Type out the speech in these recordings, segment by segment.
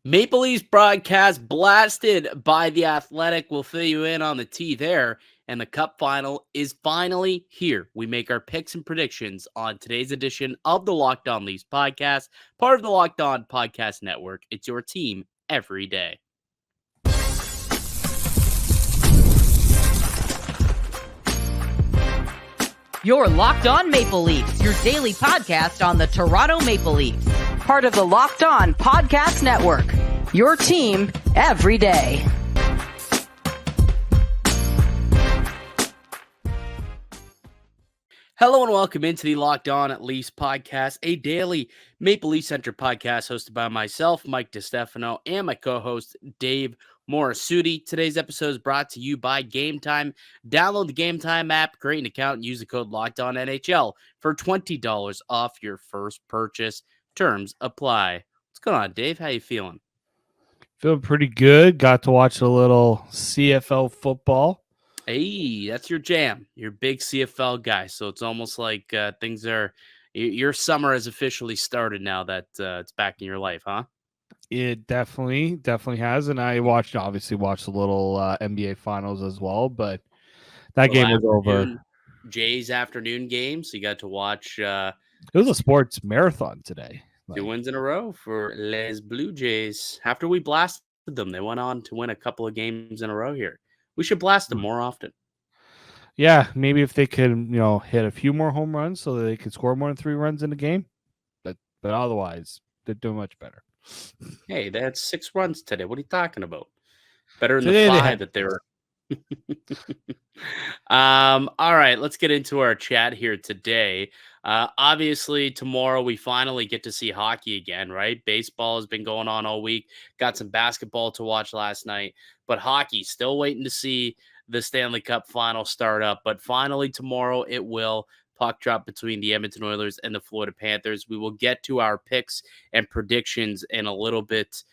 Maple Leafs broadcast blasted by The Athletic. We'll fill you in on the tea there. And the Cup Final is finally here. We make our picks and predictions on today's edition of the Locked On Leafs podcast, part of the Locked On Podcast Network. It's your team every day. You're Locked On Maple Leafs, your daily podcast on the Toronto Maple Leafs. Part of the Locked On Podcast Network, your team every day. Hello and welcome into the Locked On Leafs podcast, a daily Maple Leaf Centered podcast hosted by myself, Mike DiStefano, and my co-host, Dave Morisuti. Today's episode is brought to you by Game Time. Download the Game Time app, create an account, and use the code LOCKEDONNHL for $20 off your first purchase. Terms apply. What's going on, Dave? How you feeling? Feeling pretty good. Got to watch a little CFL football. Hey, that's your jam. You're a big CFL guy, so it's almost like things are. Your summer has officially started now that it's back in your life, huh? It definitely has, and I obviously watched a little NBA Finals as well, but that game was over. Jays afternoon game, so you got to watch. It was a sports marathon today. 2 wins in a row for Les Blue Jays. After we blasted them, they went on to win a couple of games in a row here. We should blast them more often. Yeah, maybe if they could, hit a few more home runs so that they could score more than 3 runs in a game. But otherwise, they're doing much better. Hey, they had 6 runs today. What are you talking about? Better than the 5 that they were. All right, let's get into our chat here today. Obviously, tomorrow we finally get to see hockey again, right? Baseball has been going on all week. Got some basketball to watch last night, but hockey, still waiting to see the Stanley Cup Final start up. But finally, tomorrow it will. Puck drop between the Edmonton Oilers and the Florida Panthers. We will get to our picks and predictions in a little bit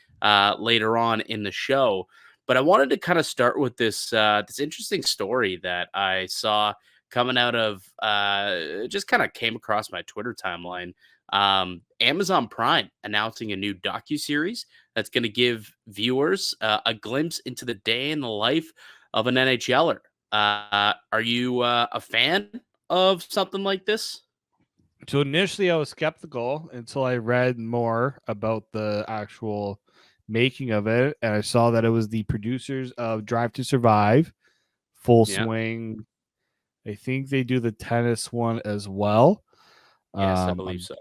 later on in the show. But I wanted to kind of start with this interesting story that I saw coming out of just kind of came across my Twitter timeline. Amazon Prime announcing a new docuseries that's going to give viewers a glimpse into the day in the life of an NHLer. Are you a fan of something like this? So initially I was skeptical until I read more about the actual making of it, and I saw that it was the producers of Drive to Survive, Full Swing. I think they do the tennis one as well. Yes, I believe so.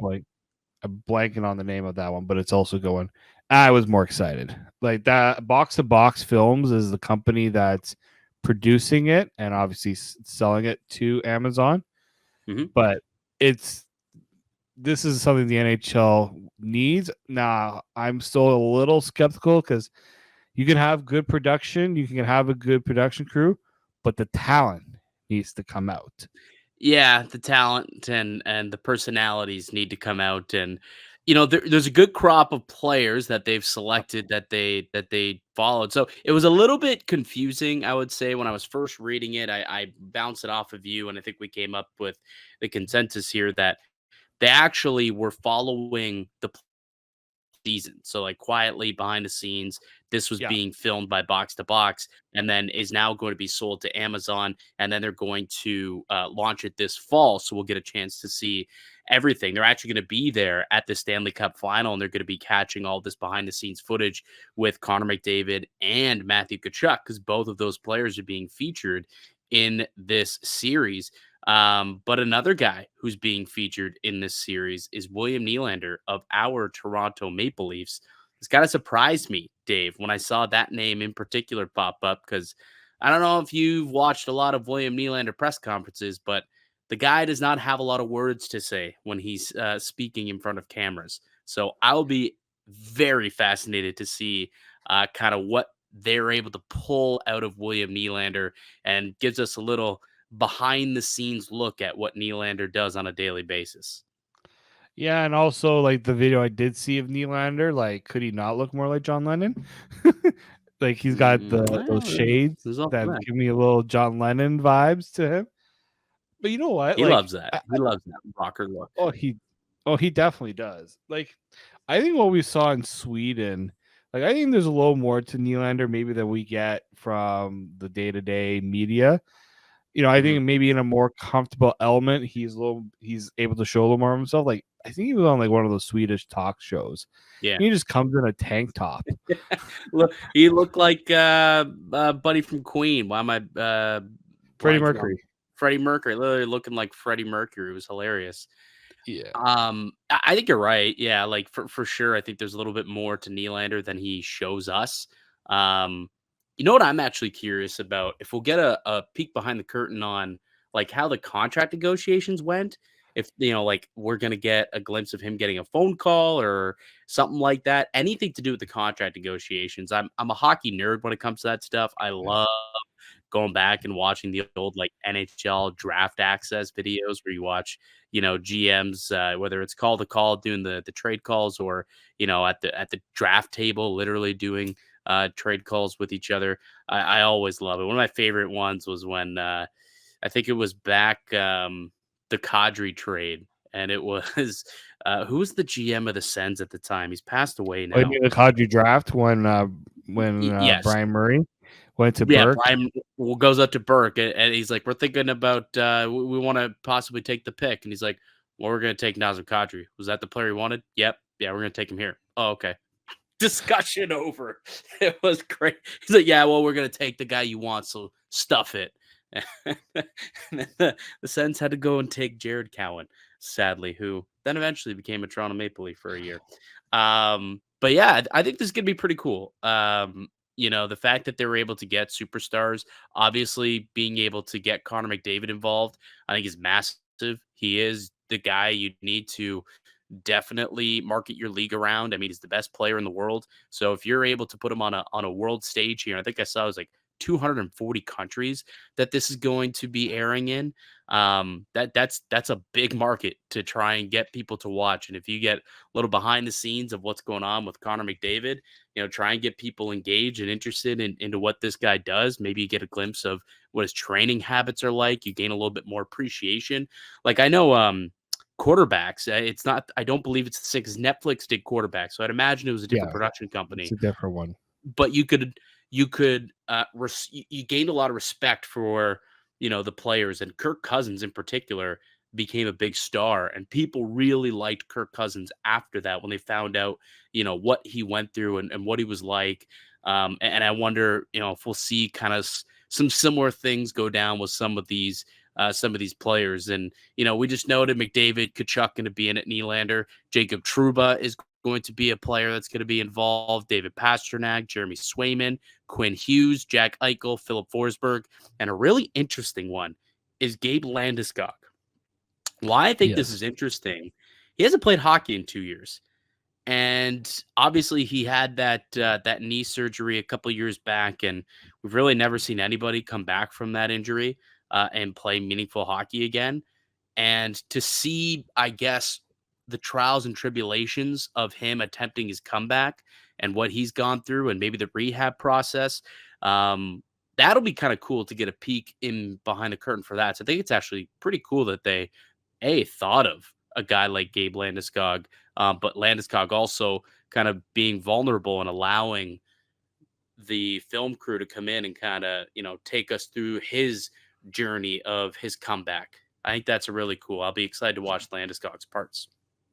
I'm blanking on the name of that one, but it's also going. I was more excited. Like that Box to Box Films is the company that's producing it and obviously selling it to Amazon. Mm-hmm. But this is something the NHL needs. Now, I'm still a little skeptical because you can have good production, you can have a good production crew, but the talent needs to come out. Yeah, the talent and the personalities need to come out, and there's a good crop of players that they've selected that they followed. So it was a little bit confusing, I would say, when I was first reading it. I bounced it off of you, and I think we came up with the consensus here that they actually were following the season. So like quietly behind the scenes, this was being filmed by Box to Box and then is now going to be sold to Amazon. And then they're going to launch it this fall. So we'll get a chance to see everything. They're actually going to be there at the Stanley Cup Final, and they're going to be catching all this behind the scenes footage with Connor McDavid and Matthew Tkachuk, because both of those players are being featured in this series. But another guy who's being featured in this series is William Nylander of our Toronto Maple Leafs. It's kind of surprised me, Dave, when I saw that name in particular pop up, because I don't know if you've watched a lot of William Nylander press conferences, but the guy does not have a lot of words to say when he's speaking in front of cameras. So I'll be very fascinated to see kind of what they're able to pull out of William Nylander, and gives us a little behind the scenes look at what Nylander does on a daily basis. Yeah, and also like the video I did see of Nylander, like could he not look more like John Lennon? Like he's got those shades that give me a little John Lennon vibes to him. But you know what? He loves that. He loves that rocker look. Oh, he definitely does. Like I think what we saw in Sweden Like, I think there's a little more to Nylander maybe than we get from the day-to-day media. I Mhm. think maybe in a more comfortable element, he's able to show a little more of himself. Like, I think he was on like one of those Swedish talk shows. Yeah. He just comes in a tank top. Look, he looked like Buddy from Queen. Why am I Freddie blanking on Mercury. Freddie Mercury? Literally looking like Freddie Mercury. It was hilarious. Yeah. I think you're right. Yeah, like for sure. I think there's a little bit more to Nylander than he shows us. Um, you know what I'm actually curious about? If we'll get a peek behind the curtain on like how the contract negotiations went. If like we're gonna get a glimpse of him getting a phone call or something like that. Anything to do with the contract negotiations. I'm a hockey nerd when it comes to that stuff. I Yeah. love going back and watching the old like NHL draft access videos where you watch, GMs, whether it's call to call doing the trade calls or, at the draft table, literally doing trade calls with each other. I always love it. One of my favorite ones was when I think it was back the Kadri trade. And it was who was the GM of the Sens at the time? He's passed away When now. the Kadri draft, when Yes. Brian Murray went to Yeah, Burke. Brian goes up to Burke, and he's like, "We're thinking about, we wanna possibly take the pick," and he's like, "Well, we're gonna take Nazem Kadri." "Was that the player you wanted?" "Yep. Yeah, we're gonna take him here." "Oh, okay." Discussion over. It was great. He's like, "Yeah, well, we're gonna take the guy you want, so stuff it." And then the Sens had to go and take Jared Cowan, sadly, who then eventually became a Toronto Maple Leaf for a year. But yeah, I think this is gonna be pretty cool. The fact that they were able to get superstars, obviously being able to get Connor McDavid involved, I think is massive. He is the guy you need to definitely market your league around. I mean, he's the best player in the world. So if you're able to put him on a world stage here, I think I saw it was like 240 countries that this is going to be airing in. That's a big market to try and get people to watch. And if you get a little behind the scenes of what's going on with Connor McDavid, try and get people engaged and interested into what this guy does. Maybe you get a glimpse of what his training habits are like. You gain a little bit more appreciation. Like I know quarterbacks. It's not. I don't believe it's the same because Netflix did quarterbacks, so I'd imagine it was a different Yeah, production it's company. a different one. But you gained a lot of respect for the players, and Kirk Cousins in particular became a big star, and people really liked Kirk Cousins after that when they found out what he went through and what he was like. And I wonder if we'll see kind of some similar things go down with some of these players. And, we just noted McDavid, Kachuk going to be in it, Nylander, Jacob Trouba is going to be a player that's going to be involved, David Pasternak, Jeremy Swayman, Quinn Hughes, Jack Eichel, Philip Forsberg. And a really interesting one is Gabe Landeskog. Why I think this Yes. is interesting, he hasn't played hockey in 2 years. And obviously, he had that knee surgery a couple years back, and we've really never seen anybody come back from that injury and play meaningful hockey again. And to see, I guess, the trials and tribulations of him attempting his comeback and what he's gone through, and maybe the rehab process, that'll be kind of cool to get a peek in behind the curtain for that. So I think it's actually pretty cool that they thought of a guy like Gabe Landeskog, but Landeskog also kind of being vulnerable and allowing the film crew to come in and kind of, take us through his journey of his comeback. I think that's a really cool. I'll be excited to watch Landeskog's parts.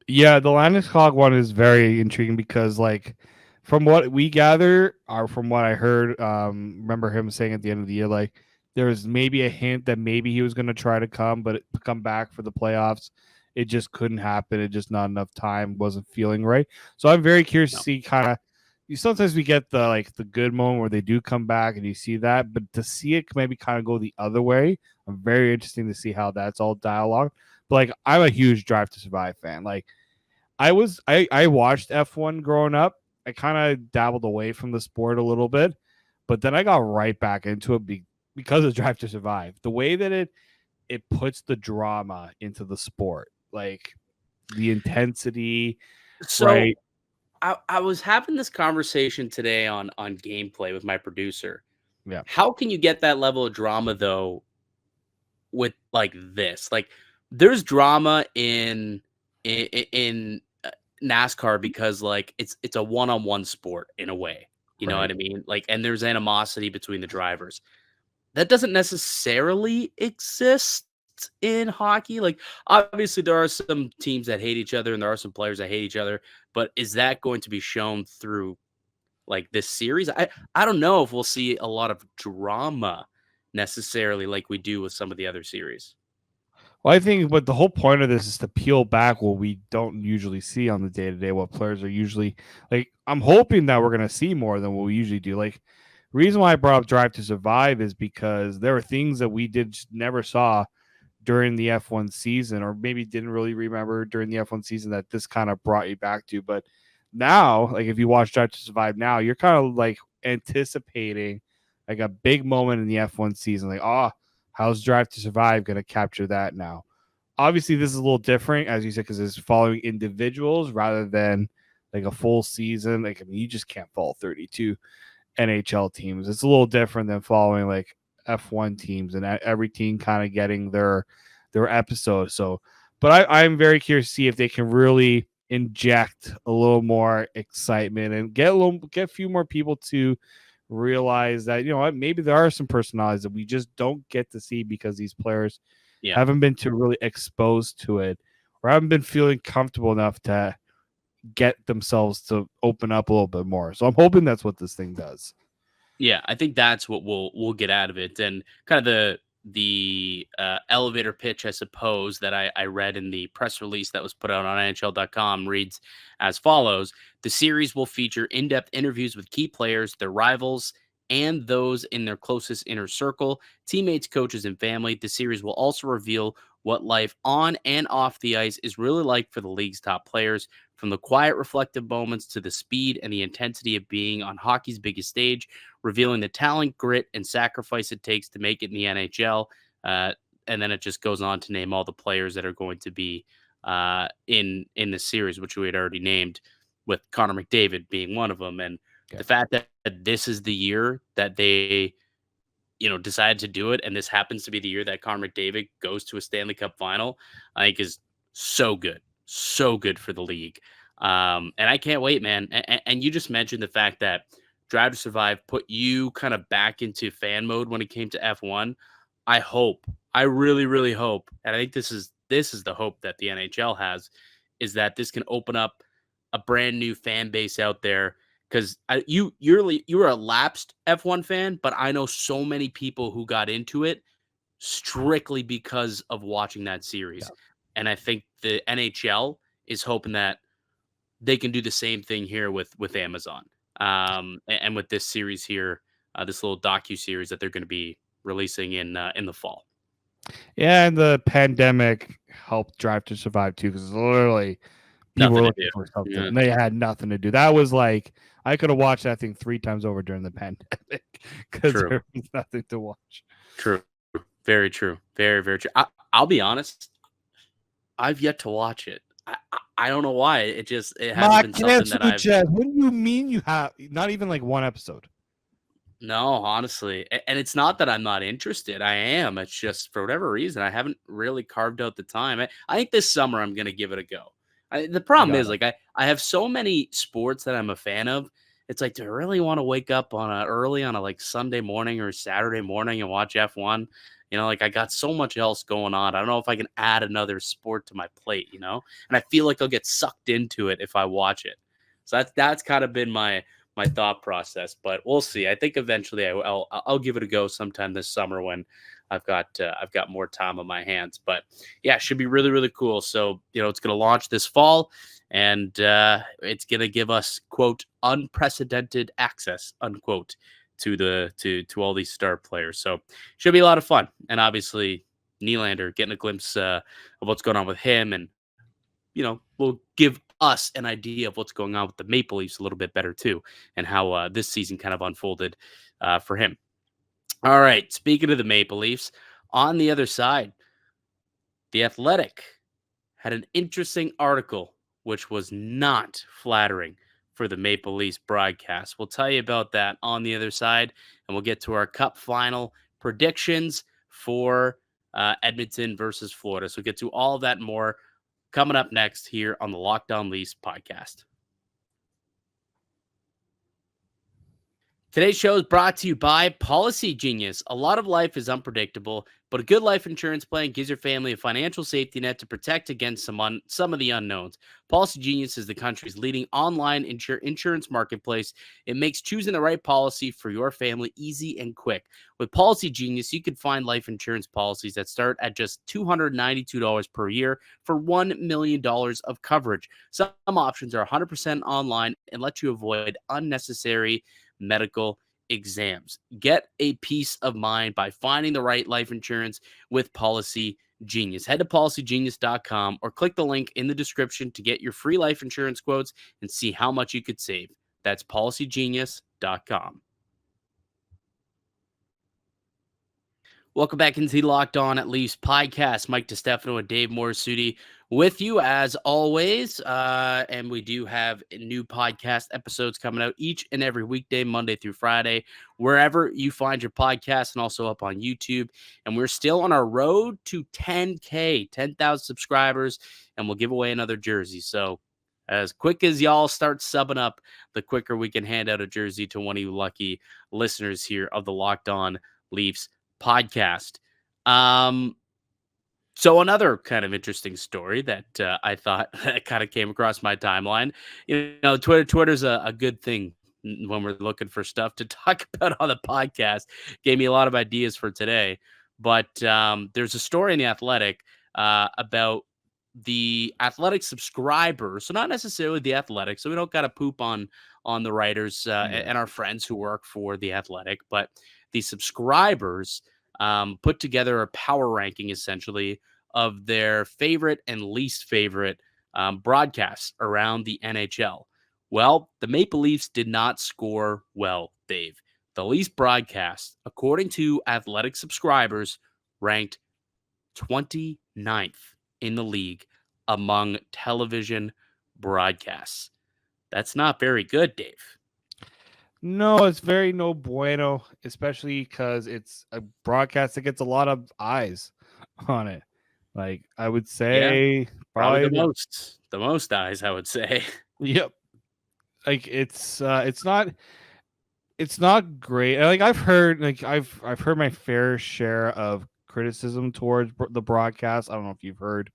Yeah, the Landeskog one is very intriguing because, like, from what we gather, or from what I heard, remember him saying at the end of the year, like, there was maybe a hint that maybe he was going to try to come back for the playoffs. It just couldn't happen. It just not enough time. Wasn't feeling right. So I'm very curious to No. see kind of. Sometimes we get the good moment where they do come back and you see that, but to see it maybe kind of go the other way, I'm very interesting to see how that's all dialogue. But like, I'm a huge Drive to Survive fan. Like, I watched F1 growing up. I kind of dabbled away from the sport a little bit, but then I got right back into it because of Drive to Survive. The way that it puts the drama into the sport, like the intensity, So right? I was having this conversation today on gameplay with my producer. Yeah. How can you get that level of drama though with like this? Like there's drama in NASCAR because like it's a one-on-one sport in a way. You know Right. what I mean? Like, and there's animosity between the drivers. That doesn't necessarily exist in hockey. Like, obviously, there are some teams that hate each other, and there are some players that hate each other. But is that going to be shown through like this series? I don't know if we'll see a lot of drama necessarily like we do with some of the other series. Well, I think, but the whole point of this is to peel back what we don't usually see on the day to day. What players are usually like. I'm hoping that we're gonna see more than what we usually do. Like, reason why I brought up Drive to Survive is because there are things that we did just never saw during the F1 season, or maybe didn't really remember during the F1 season that this kind of brought you back to. But now, like if you watch Drive to Survive now, you're kind of like anticipating like a big moment in the F1 season. Like, oh, how's Drive to Survive going to capture that now? Obviously, this is a little different, as you said, because it's following individuals rather than like a full season. Like, I mean, you just can't follow 32 NHL teams. It's a little different than following like F1 teams and every team kind of getting their episode. So, but I'm very curious to see if they can really inject a little more excitement and get a few more people to realize that, you know what, maybe there are some personalities that we just don't get to see because these players haven't been too really exposed to it or haven't been feeling comfortable enough to get themselves to open up a little bit more. So I'm hoping that's what this thing does. Yeah, I think that's what we'll get out of it, and kind of the elevator pitch, I suppose, that I read in the press release that was put out on NHL.com reads as follows: the series will feature in-depth interviews with key players, their rivals, and those in their closest inner circle, teammates, coaches, and family. The series will also reveal what life on and off the ice is really like for the league's top players, from the quiet, reflective moments to the speed and the intensity of being on hockey's biggest stage, revealing the talent, grit, and sacrifice it takes to make it in the NHL. And then it just goes on to name all the players that are going to be in the series, which we had already named, with Connor McDavid being one of them. And the fact that this is the year that they, decided to do it, and this happens to be the year that Connor McDavid goes to a Stanley Cup Final, I think is so good for the league. And I can't wait, man. And you just mentioned the fact that Drive to Survive put you kind of back into fan mode when it came to F1. I really, really hope, and I think this is the hope that the NHL has, is that this can open up a brand new fan base out there. Because you're a lapsed F1 fan, but I know so many people who got into it strictly because of watching that series. And I think the NHL is hoping that they can do the same thing here with Amazon, and with this series here, this little docu-series that they're going to be releasing in the fall. Yeah, and the pandemic helped Drive to Survive too, because literally people were looking for something. Yeah. And they had nothing to do. That was like I could have watched that thing 3 times over during the pandemic because there was nothing to watch. True, very true, very, very true. I'll be honest, I've yet to watch it. I don't know why. It hasn't been something that I've. What do you mean you have not even like one episode? No, honestly, and it's not that I'm not interested. I am. It's just for whatever reason I haven't really carved out the time. I think this summer I'm gonna give it a go. The problem is, like, I have so many sports that I'm a fan of. It's like, do I really want to wake up early on a like Sunday morning or Saturday morning and watch F1? Like I got so much else going on. I don't know if I can add another sport to my plate, and I feel like I'll get sucked into it if I watch it. So that's kind of been my thought process, but we'll see. I think eventually I'll give it a go sometime this summer when I've got more time on my hands. But yeah, it should be really, really cool. So it's going to launch this fall, and it's going to give us, quote, unprecedented access, unquote, to all these star players. So should be a lot of fun. And obviously Nylander, getting a glimpse of what's going on with him, and will give us an idea of what's going on with the Maple Leafs a little bit better too, and how this season kind of unfolded for him. All right, speaking of the Maple Leafs, on the other side, The Athletic had an interesting article which was not flattering for the Maple Leafs broadcast. We'll tell you about that on the other side, and we'll get to our Cup Final predictions for Edmonton versus Florida. So we'll get to all of that and more coming up next here on the Locked On Leafs podcast. Today's show is brought to you by Policygenius. A lot of life is unpredictable, but a good life insurance plan gives your family a financial safety net to protect against some of the unknowns. Policygenius is the country's leading online insurance marketplace. It makes choosing the right policy for your family easy and quick. With Policygenius, you can find life insurance policies that start at just $292 per year for $1 million of coverage. Some options are 100% online and let you avoid unnecessary medical exams. Get a peace of mind by finding the right life insurance with Policygenius. Head to policygenius.com or click the link in the description to get your free life insurance quotes and see how much you could save. That's policygenius.com. Welcome back into the Locked On at Leafs podcast. Mike DiStefano and Dave Morisuti with you as always. And we do have new podcast episodes coming out each and every weekday, Monday through Friday, wherever you find your podcast, and also up on YouTube. And we're still on our road to 10K, 10,000 subscribers, and we'll give away another jersey. So as quick as y'all start subbing up, the quicker we can hand out a jersey to one of you lucky listeners here of the Locked On Leafs podcast. So another kind of interesting story that I thought kind of came across my timeline. Twitter's a good thing when we're looking for stuff to talk about on the podcast. Gave me a lot of ideas for today. But there's a story in The Athletic about the Athletic subscribers. So not necessarily The Athletic. So we don't got to poop on the writers and our friends who work for The Athletic, but the subscribers put together a power ranking, essentially, of their favorite and least favorite broadcasts around the NHL. Well, the Maple Leafs did not score well, Dave. The Leafs broadcast, according to Athletic subscribers, ranked 29th in the league among television broadcasts. That's not very good, Dave. No, it's very no bueno, especially because it's a broadcast that gets a lot of eyes on it. Like, I would say probably the most eyes, I would say. Yep. Like, it's not great. Like, I've heard my fair share of criticism towards the broadcast. I don't know if you've heard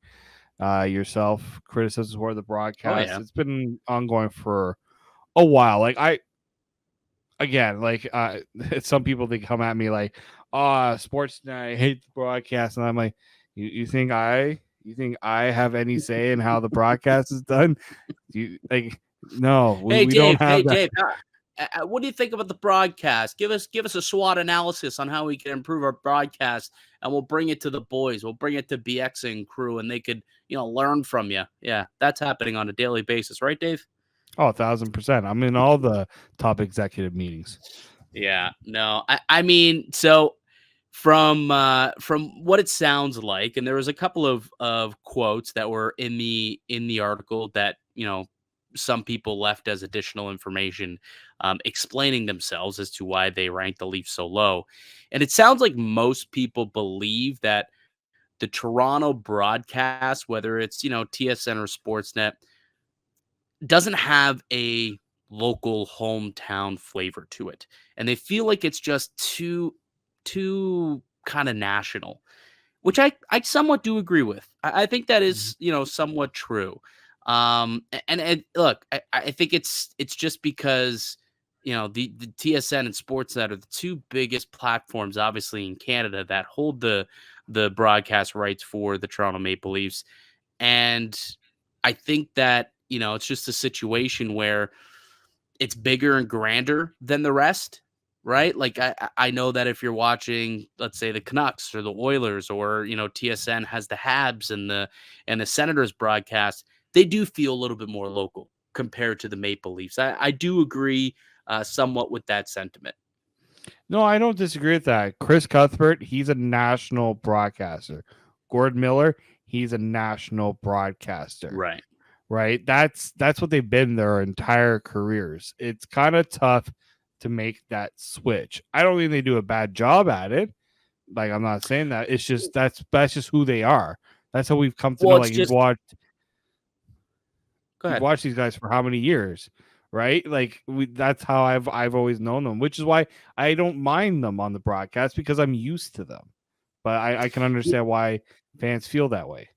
yourself criticism toward the broadcast. Oh, yeah. It's been ongoing for a while. Like, some people, they come at me like, Sportsnet, I hate the broadcast, and I'm like, you think I have any say in how the broadcast is done? No, we don't have that. Dave, what do you think about the broadcast? Give us a SWOT analysis on how we can improve our broadcast, and we'll bring it to the boys. We'll bring it to BX and crew, and they could, learn from you. Yeah, that's happening on a daily basis, right, Dave? Oh, 1,000%. I'm in all the top executive meetings. Yeah, no, I mean, so from what it sounds like, and there was a couple of quotes that were in the article that, some people left as additional information, explaining themselves as to why they ranked the Leafs so low. And it sounds like most people believe that the Toronto broadcast, whether it's, TSN or Sportsnet, doesn't have a local hometown flavor to it. And they feel like it's just too kind of national, which I somewhat do agree with. I think that is, somewhat true. And look, I think it's just because, the TSN and Sportsnet are the two biggest platforms, obviously, in Canada that hold the broadcast rights for the Toronto Maple Leafs. And I think that, it's just a situation where it's bigger and grander than the rest, right? Like, I know that if you're watching, let's say, the Canucks or the Oilers, or, TSN has the Habs and the Senators broadcast, they do feel a little bit more local compared to the Maple Leafs. I do agree somewhat with that sentiment. No, I don't disagree with that. Chris Cuthbert, he's a national broadcaster. Gord Miller, he's a national broadcaster. Right. That's what they've been their entire careers. It's kind of tough to make that switch. I don't think they do a bad job at it. Like, I'm not saying that. It's just that's just who they are. That's how we've come to know. Like, you've watched Go We've ahead. watched these guys for how many years, right? Like that's how I've always known them, which is why I don't mind them on the broadcast because I'm used to them. But I can understand why fans feel that way.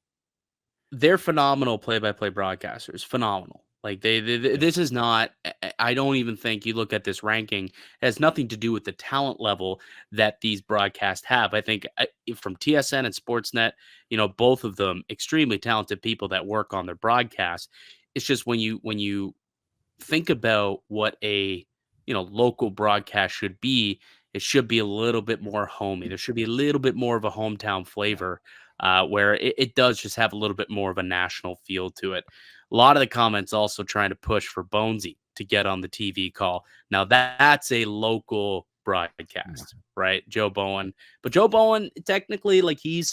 They're phenomenal play-by-play broadcasters, phenomenal. Like this is not. I don't even think you look at this ranking, it has nothing to do with the talent level that these broadcasts have. I think from TSN and Sportsnet, both of them extremely talented people that work on their broadcast. It's just when you think about what a local broadcast should be, it should be a little bit more homey. There should be a little bit more of a hometown flavor, where it does just have a little bit more of a national feel to it. A lot of the comments also trying to push for Bonesy to get on the TV call. Now that's a local broadcast, right? Joe Bowen, but Joe Bowen technically, like he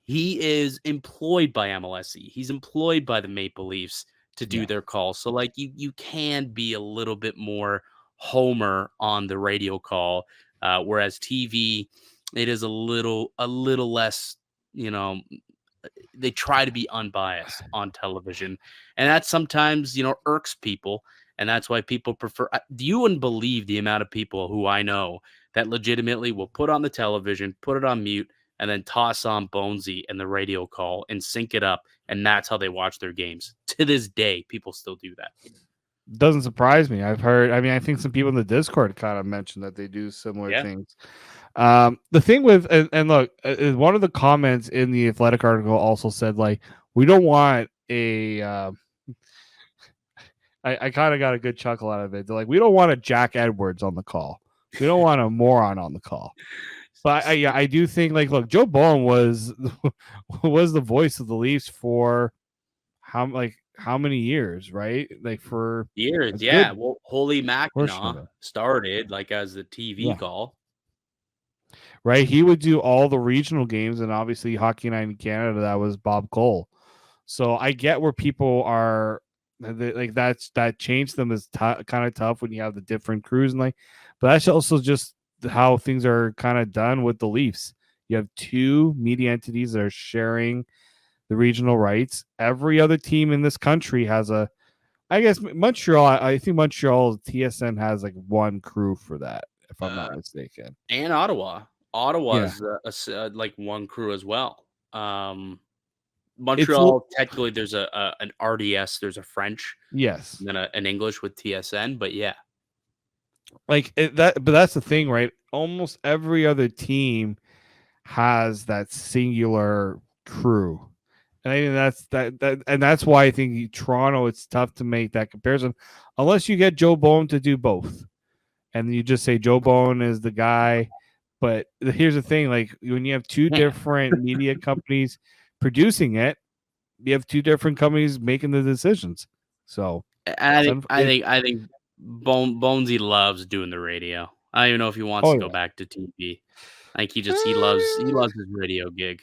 is employed by MLSE. He's employed by the Maple Leafs to do their calls. So like you can be a little bit more homer on the radio call, whereas TV, it is a little less. You know, they try to be unbiased on television, and that sometimes irks people, and that's why people prefer. You wouldn't believe the amount of people who I know that legitimately will put on the television, put it on mute, and then toss on Bonesy and the radio call and sync it up, and that's how they watch their games. To this day, people still do that. Doesn't surprise me. I've heard. I mean, I think some people in the Discord kind of mentioned that they do similar things. The thing with and look, one of the comments in the Athletic article also said like we don't want a. I kind of got a good chuckle out of it. They're like, we don't want a Jack Edwards on the call. We don't want a moron on the call. But I do think like, look, Joe Bowen was the voice of the Leafs for how many years, right? Like for years, yeah. Well, Holy Mackinac started like as the TV call. Right, he would do all the regional games, and obviously Hockey Night in Canada, that was Bob Cole. So I get where people are like that changed them is kind of tough when you have the different crews and like, but that's also just how things are kind of done with the Leafs. You have two media entities that are sharing the regional rights. Every other team in this country has I guess Montreal. I think Montreal TSN has like one crew for that, if I'm not mistaken. And Ottawa. Ottawa's like one crew as well. Montreal, technically, there's an RDS, there's a French, yes, and then an English with TSN, but yeah, like that. But that's the thing, right? Almost every other team has that singular crew, and I think that's why I think Toronto, it's tough to make that comparison unless you get Joe Bowen to do both, and you just say Joe Bowen is the guy. But here's the thing, like when you have two different media companies producing it, you have two different companies making the decisions. So and I think Bonesy loves doing the radio. I don't even know if he wants to go back to TV. Like he loves his radio gig.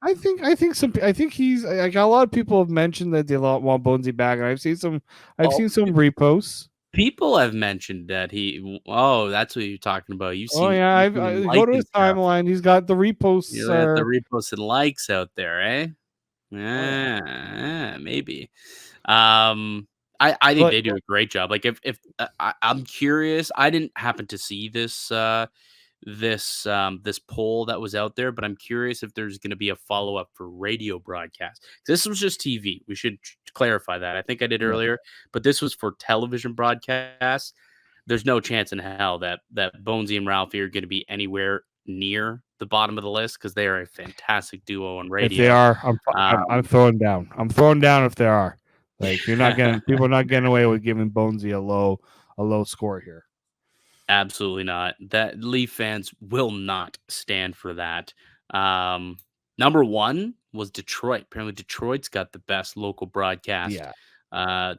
I think he's. I got a lot of people have mentioned that they want Bonesy back, and I've seen some reposts. People have mentioned that that's what you're talking about. You see, I go to his timeline. He's got the reposts. The reposts and likes out there, eh? Yeah, maybe. I think they do a great job. Like if I'm curious, I didn't happen to see this this poll that was out there, but I'm curious if there's going to be a follow up for radio broadcast. This was just TV. We should clarify that. I think I did earlier, but this was for television broadcasts. There's no chance in hell that Bonesy and Ralphie are going to be anywhere near the bottom of the list because they are a fantastic duo on radio. If they are, I'm throwing down. I'm throwing down if they are. Like you're not getting people are not getting away with giving Bonesy a low score here. Absolutely not. That Leaf fans will not stand for that. Number one was Detroit. Apparently, Detroit's got the best local broadcast,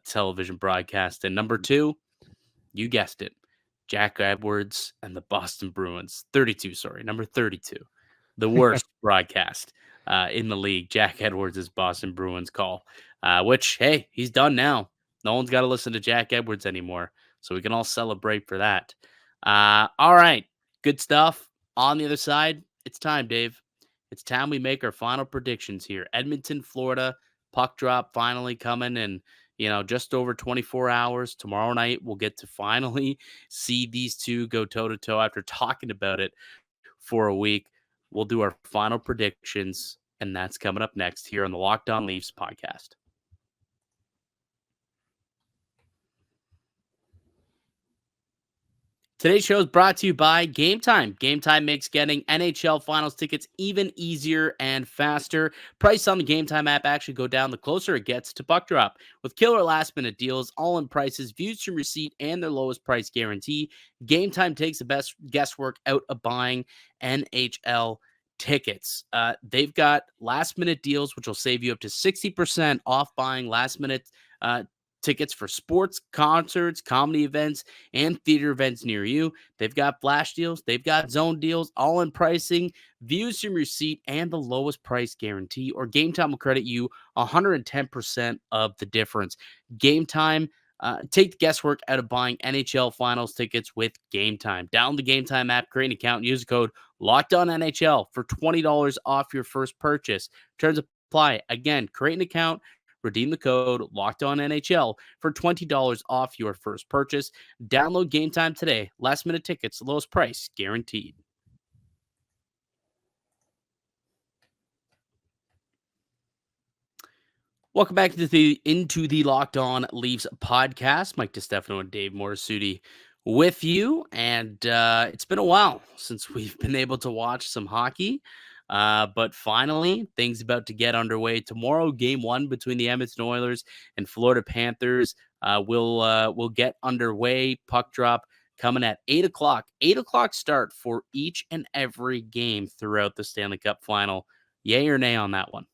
television broadcast. And number two, you guessed it, Jack Edwards and the Boston Bruins. Number 32. The worst broadcast in the league. Jack Edwards' Boston Bruins call, which, hey, he's done now. No one's got to listen to Jack Edwards anymore. So we can all celebrate for that. All right. Good stuff. On the other side, it's time, Dave. It's time we make our final predictions here. Edmonton, Florida, puck drop finally coming. And, just over 24 hours. Tomorrow night, we'll get to finally see these two go toe to toe after talking about it for a week. We'll do our final predictions, and that's coming up next here on the Locked On Leafs podcast. Today's show is brought to you by Game Time. Game Time makes getting NHL Finals tickets even easier and faster. Prices on the Game Time app actually go down the closer it gets to puck drop. With killer last-minute deals, all-in prices, views from receipt, and their lowest price guarantee, Game Time takes the best guesswork out of buying NHL tickets. They've got last-minute deals, which will save you up to 60% off buying last-minute tickets for sports, concerts, comedy events, and theater events near you. They've got flash deals, they've got zone deals, all in pricing, views from your seat, and the lowest price guarantee. Or Game Time will credit you 110% of the difference. Game Time, take the guesswork out of buying NHL Finals tickets with Game Time. Download the Game Time app, create an account, and use the code LOCKEDONNHL for $20 off your first purchase. Terms apply. Again, create an account, redeem the code LOCKEDONNHL for $20 off your first purchase. Download Game Time today. Last minute tickets, lowest price guaranteed. Welcome back into the Locked On Leafs podcast. Mike DiStefano and Dave Morisuti with you. And it's been a while since we've been able to watch some hockey. But finally, things about to get underway. Tomorrow, game one between the Edmonton Oilers and Florida Panthers will get underway. Puck drop coming at 8 o'clock. 8 o'clock start for each and every game throughout the Stanley Cup Final. Yay or nay on that one?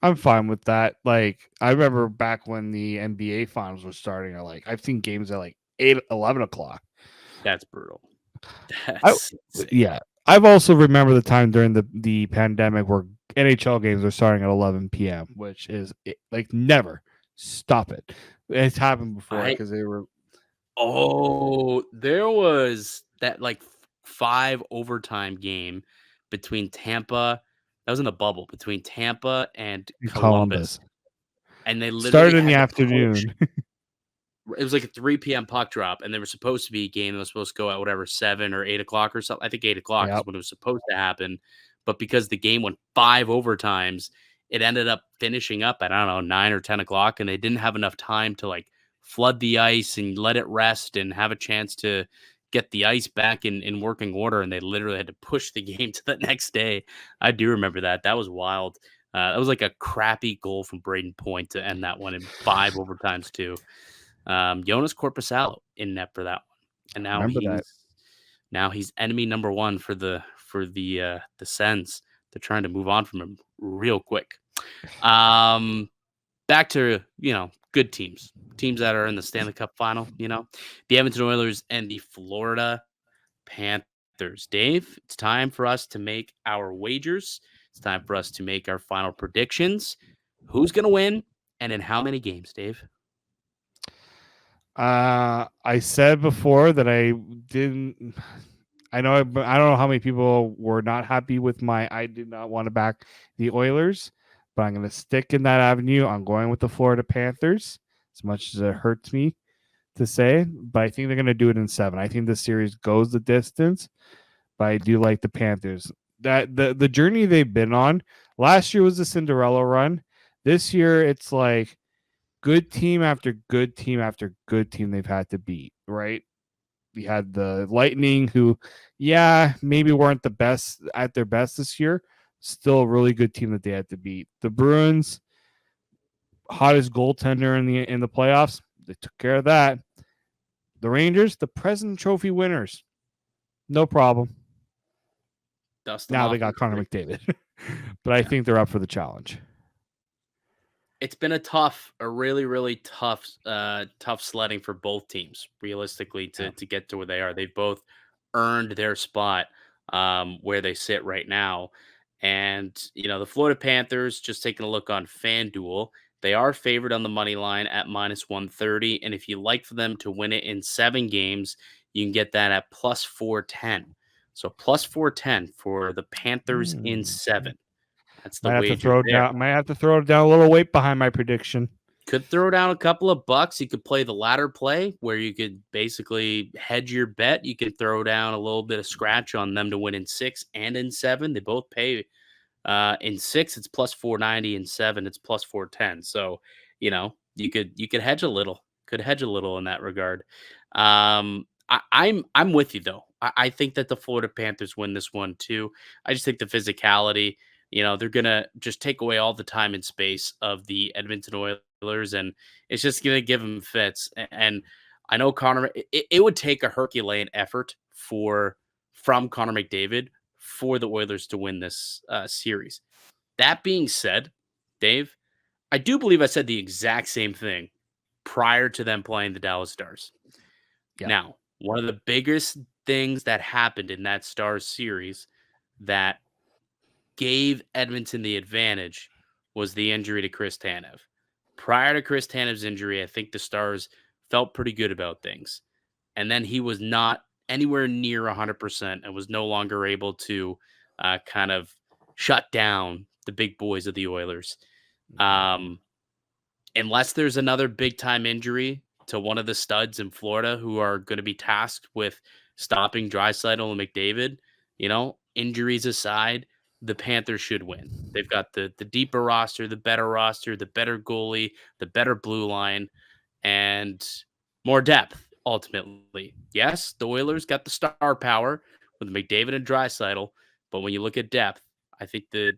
I'm fine with that. Like, I remember back when the NBA finals were starting, I've seen games at 8, 11 o'clock. That's brutal. Yeah. I've also remember the time during the pandemic where NHL games are starting at 11 p.m., which is never stop it. It's happened before because they were. Oh, there was that 5 overtime game between Tampa. That was in the bubble between Tampa and Columbus. And they literally started in the afternoon. It was like a 3 p.m. puck drop, and there was supposed to be a game that was supposed to go at 7 or 8 o'clock or something. I think 8 o'clock is when it was supposed to happen. But because the game went 5 overtimes, it ended up finishing up at, 9 or 10 o'clock, and they didn't have enough time to flood the ice and let it rest and have a chance to get the ice back in working order. And they literally had to push the game to the next day. I do remember that. That was wild. That was like a crappy goal from Braden Point to end that one in 5 overtimes too. Jonas Korpisalo in net for that one, and now he's enemy number one for the Sens. They're trying to move on from him real quick. Back to good teams that are in the Stanley Cup Final. The Edmonton Oilers and the Florida Panthers. Dave, it's time for us to make our wagers. It's time for us to make our final predictions. Who's going to win, and in how many games, Dave? I said before that I don't know how many people were not happy with I did not want to back the Oilers, but I'm going to stick in that avenue. I'm going with the Florida Panthers, as much as it hurts me to say, but I think they're going to do it in 7. I think the series goes the distance, but I do like the Panthers. That the journey they've been on. Last year was the Cinderella run. This year it's like good team after good team after good team they've had to beat, right? We had the Lightning, who, maybe weren't the best at their best this year. Still a really good team that they had to beat. The Bruins, hottest goaltender in the playoffs. They took care of that. The Rangers, the President Trophy winners. No problem. Now they got Connor McDavid. But I think they're up for the challenge. It's been a really, really tough sledding for both teams, realistically, to get to where they are. They've both earned their spot where they sit right now. And, the Florida Panthers, just taking a look on FanDuel, they are favored on the money line at -130. And if you like for them to win it in 7 games, you can get that at +410. So +410 for the Panthers in 7. That's the might wager have to throw down a little weight behind my prediction. Could throw down a couple of bucks. You could play the latter play where you could basically hedge your bet. You could throw down a little bit of scratch on them to win in 6 and in 7. They both pay in 6 it's plus 490, in 7 it's plus 410. So, you could hedge a little. Could hedge a little in that regard. I'm with you though. I think that the Florida Panthers win this one too. I just think the physicality, they're gonna just take away all the time and space of the Edmonton Oilers, and it's just gonna give them fits. And I know Connor. It would take a Herculean effort from Connor McDavid for the Oilers to win this series. That being said, Dave, I do believe I said the exact same thing prior to them playing the Dallas Stars. Yeah. Now, one of the biggest things that happened in that Stars series that gave Edmonton the advantage was the injury to Chris Tanev. Prior to Chris Tanev's injury, I think the Stars felt pretty good about things. And then he was not anywhere near 100% and was no longer able to kind of shut down the big boys of the Oilers. Unless there's another big time injury to one of the studs in Florida who are going to be tasked with stopping Draisaitl and McDavid, injuries aside, the Panthers should win. They've got the deeper roster, the better goalie, the better blue line, and more depth, ultimately. Yes, the Oilers got the star power with McDavid and Draisaitl, but when you look at depth, I think the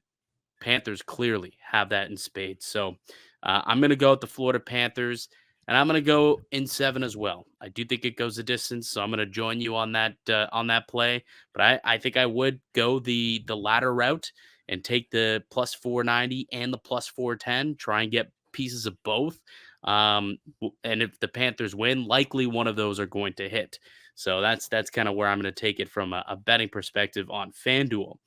Panthers clearly have that in spades. So I'm going to go with the Florida Panthers, and I'm going to go in 7 as well. I do think it goes a distance, so I'm going to join you on that play. But I think I would go the latter route and take the plus 490 and the plus 410, try and get pieces of both. And if the Panthers win, likely one of those are going to hit. So that's kind of where I'm going to take it from a betting perspective on FanDuel.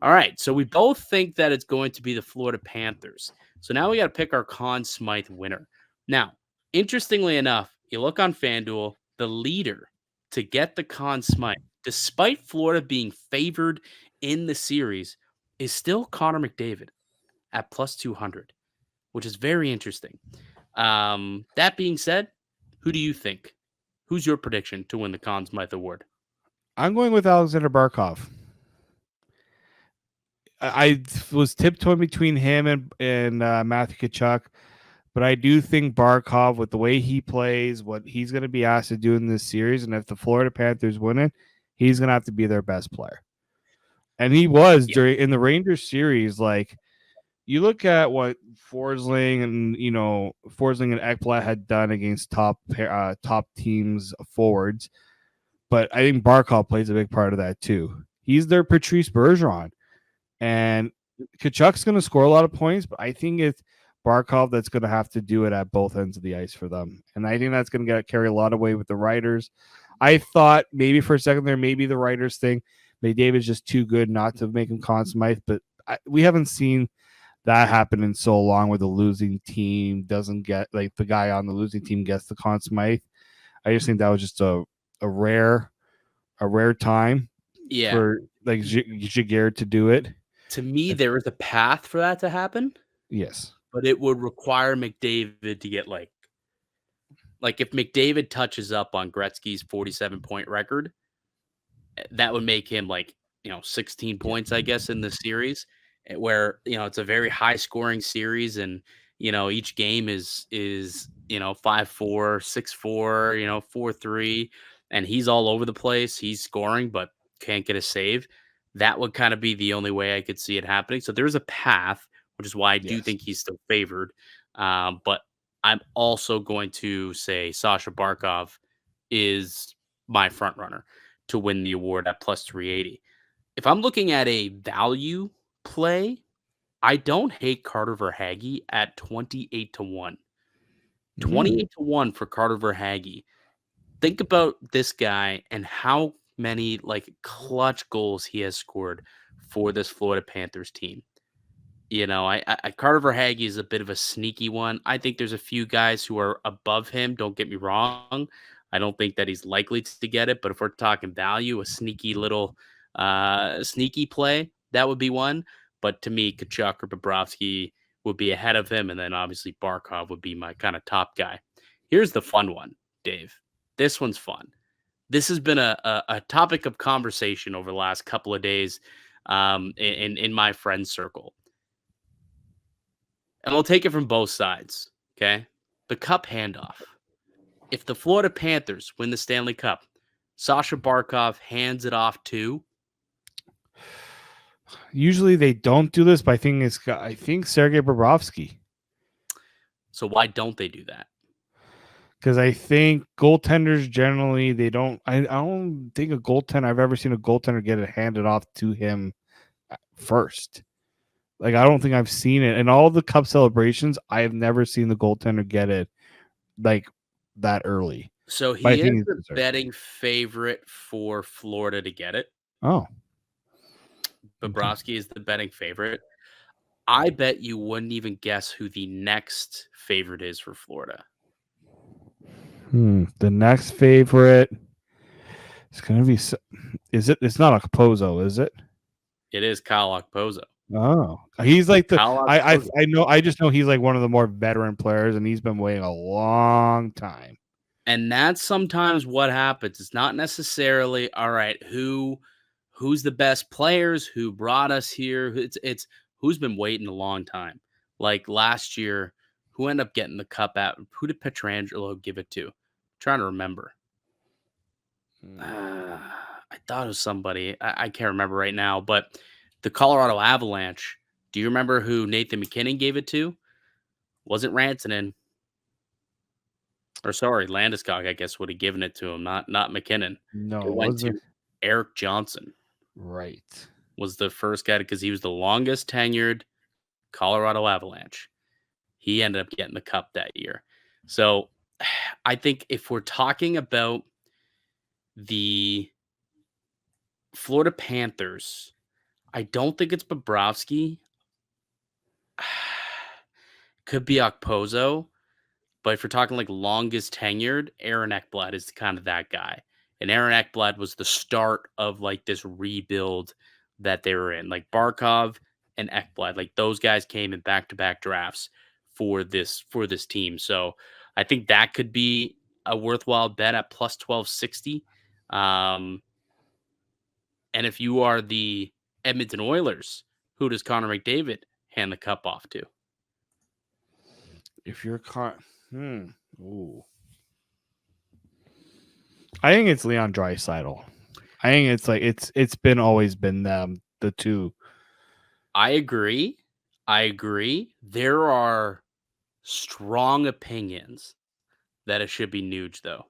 All right, so we both think that it's going to be the Florida Panthers. So now we got to pick our Conn Smythe winner. Now, interestingly enough, you look on FanDuel, the leader to get the Conn Smythe, despite Florida being favored in the series, is still Connor McDavid at plus 200, which is very interesting. That being said, who do you think? Who's your prediction to win the Conn Smythe Award? I'm going with Alexander Barkov. I was tiptoeing between him and Matthew Tkachuk, but I do think Barkov, with the way he plays, what he's going to be asked to do in this series, and if the Florida Panthers win it, he's going to have to be their best player. And he was in the Rangers series. Like, you look at what Forsling and Ekblad had done against top teams forwards, but I think Barkov plays a big part of that too. He's their Patrice Bergeron. And Kachuk's going to score a lot of points, but I think it's Barkov that's going to have to do it at both ends of the ice for them. And I think that's going to carry a lot of weight with the Riders. I thought maybe for a second there, maybe the Riders thing, McDavid's just too good not to make him Conn Smythe, but we haven't seen that happen in so long where the losing team doesn't get, like, the guy on the losing team gets the Conn Smythe. I just think that was just a rare time for like Jaguar to do it. To me, there is a path for that to happen. Yes. But it would require McDavid to get like if McDavid touches up on Gretzky's 47-point record, that would make him 16 points, I guess, in the series, where, it's a very high scoring series, and, each game is 5-4, 6-4, 4-3, and he's all over the place. He's scoring, but can't get a save. That would kind of be the only way I could see it happening. So there's a path, which is why I do think he's still favored. But I'm also going to say Sasha Barkov is my front runner to win the award at plus 380. If I'm looking at a value play, I don't hate Carter Verhaeghe at 28-1. 28-1 for Carter Verhaeghe. Think about this guy and how many clutch goals he has scored for this Florida Panthers team. Carter Verhaeghe is a bit of a sneaky one. I think there's a few guys who are above him. Don't get me wrong. I don't think that he's likely to get it, but if we're talking value, a sneaky little sneaky play, that would be one. But to me, Tkachuk or Bobrovsky would be ahead of him, and then obviously Barkov would be my kind of top guy. Here's the fun one, Dave. This one's fun. This has been a topic of conversation over the last couple of days in my friend circle. And we'll take it from both sides, okay? The cup handoff. If the Florida Panthers win the Stanley Cup, Sasha Barkov hands it off to. Usually they don't do this, but I think Sergei Bobrovsky. So why don't they do that? Because I think goaltenders generally they don't. I don't think I've ever seen a goaltender get it handed off to him first. Like I don't think I've seen it in all the cup celebrations. I have never seen the goaltender get it like that early. So he is the betting favorite for Florida to get it. Oh, Bobrovsky is the betting favorite. I bet you wouldn't even guess who the next favorite is for Florida. The next favorite is going to be. Is it? It's not Okposo, is it? It is Kyle Okposo. Oh, he's like the. I know. I just know he's like one of the more veteran players, and he's been waiting a long time. And that's sometimes what happens. It's not necessarily all right. Who's the best players? Who brought us here? It's who's been waiting a long time. Like last year, who ended up getting the cup at? Who did Pietrangelo give it to? I'm trying to remember. I thought it was somebody. I can't remember right now. But the Colorado Avalanche. Do you remember who Nathan McKinnon gave it to? Wasn't Rantanen. Or sorry, Landeskog, I guess, would have given it to him, not McKinnon. No, it went to Eric Johnson. Right. Was the first guy because he was the longest tenured Colorado Avalanche. He ended up getting the cup that year. So I think if we're talking about the Florida Panthers, I don't think it's Bobrovsky. Could be Okposo. But if you're talking like longest tenured, Aaron Ekblad is kind of that guy. And Aaron Ekblad was the start of like this rebuild that they were in. Like Barkov and Ekblad, like those guys came in back-to-back drafts for this team. So I think that could be a worthwhile bet at plus 1260. And if you are the Edmonton Oilers, who does Connor McDavid hand the cup off to? If you're Ooh. I think it's Leon Draisaitl. I think it's like it's always been them, the two. I agree. There are strong opinions that it should be Nuge, though.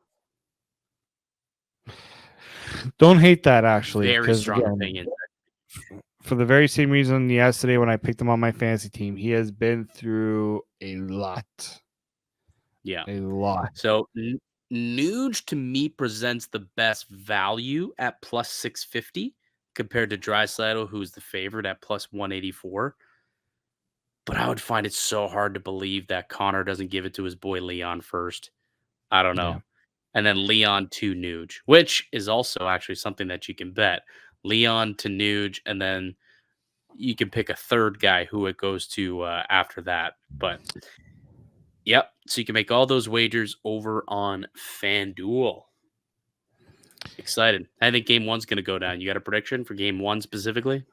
Don't hate that, actually. Very strong opinions. For the very same reason yesterday when I picked him on my fantasy team, he has been through a lot. Yeah. A lot. So Nuge to me presents the best value at plus 650 compared to Draisaitl, who's the favorite at plus 184. But I would find it so hard to believe that Connor doesn't give it to his boy Leon first. I don't know. Yeah. And then Leon to Nuge, which is also actually something that you can bet. Leon to Nuge, and then you can pick a third guy who it goes to after that. But yep, so you can make all those wagers over on FanDuel. Excited. I think game one's going to go down. You got a prediction for game one specifically?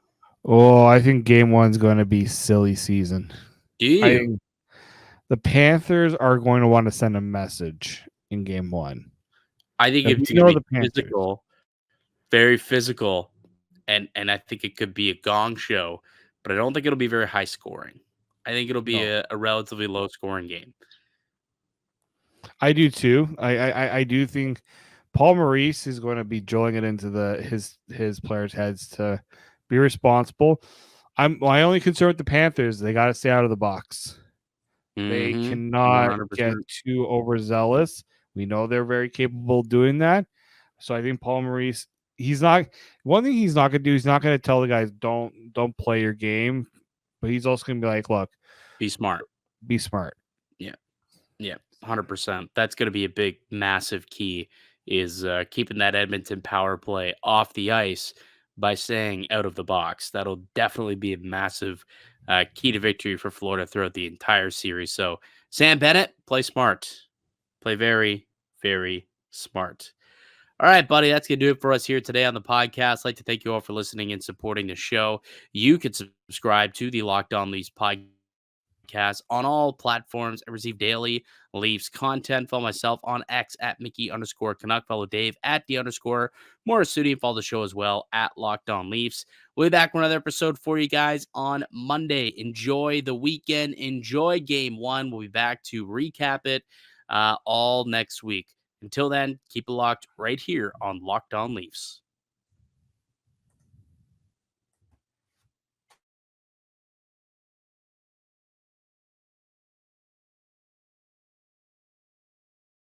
Oh, I think game one's going to be silly season. Do you? I think the Panthers are going to want to send a message in game one. I think it's going to be physical, very physical, and I think it could be a gong show, but I don't think it'll be very high scoring. I think it'll be a relatively low scoring game. I do too. I do think Paul Maurice is going to be drilling it into his players' heads to be responsible. My only concern with the Panthers, they got to stay out of the box. They cannot 100%. Get too overzealous. We know they're very capable of doing that. So I think Paul Maurice, one thing he's not going to do, he's not going to tell the guys, don't play your game. But he's also going to be like, look. Be smart. Be smart. Yeah. Yeah, 100%. That's going to be a big, massive key is keeping that Edmonton power play off the ice by staying out of the box. That'll definitely be a massive key to victory for Florida throughout the entire series. So, Sam Bennett, play smart. Play very, very smart. All right, buddy, that's going to do it for us here today on the podcast. I'd like to thank you all for listening and supporting the show. You can subscribe to the Locked On Leafs podcast on all platforms. I receive daily Leafs content. Follow myself on X at Mickey_Canuck. Follow Dave at _Morrisudi. Follow the show as well at Locked On Leafs. We'll be back with another episode for you guys on Monday. Enjoy the weekend. Enjoy game one. We'll be back to recap it all next week. Until then, keep it locked right here on Locked On Leafs.